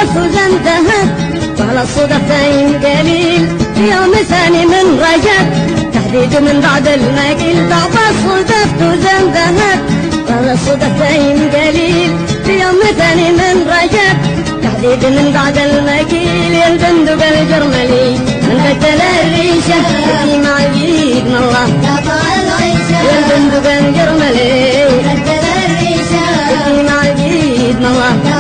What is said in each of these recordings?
صدف وزندهت وعلى الصدفتين قليل في يوم ثاني من رجب تحديد من بعد المقيل بعض الصدف وزندهت وعلى الصدفتين قليل في يوم ثاني من رجب تحديد من بعد المقيل يا البندق الجرملي من بدل الريشه في مع الجيد من الله يا البندق الجرملي بدل الريشه في مع الجيد من الله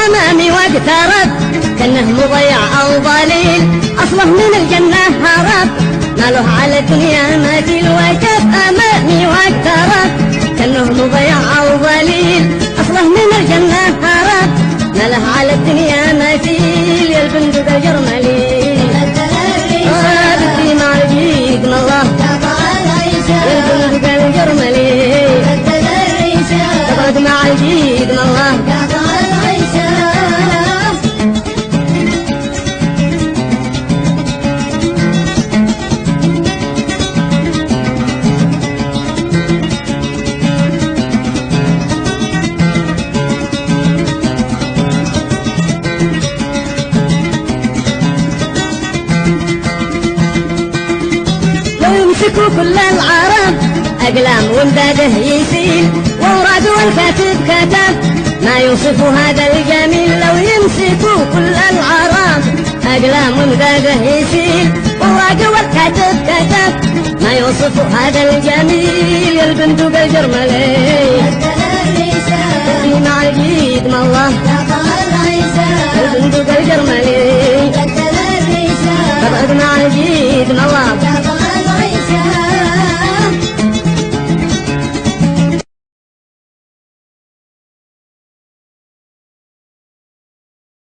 أمامي واقترب كأنه مضيع أو ضليل أصله من الجنة هرب ما له على الدنيا مثيل وقف أمامي واقترب كأنه مضيع أو ضليل أصله من الجنة هرب ما له على الدنيا مثيل يا البندق الجرملي بدي مع الجيد من الله يا البندق الجرملي تقعد مع الجيد من الله يمسكوا كل العرب أقلام ومداده يسيل ووراد والكاتب كتب ما يوصف هذا الجميل لو يمسكوا كل العرب أقلام ومداده يسيل ووراد والكاتب كتب ما يوصف هذا الجميل يا البندق الجرملي في مع الجيد من الله البندق الجرملي تبعد مع الجيد من الله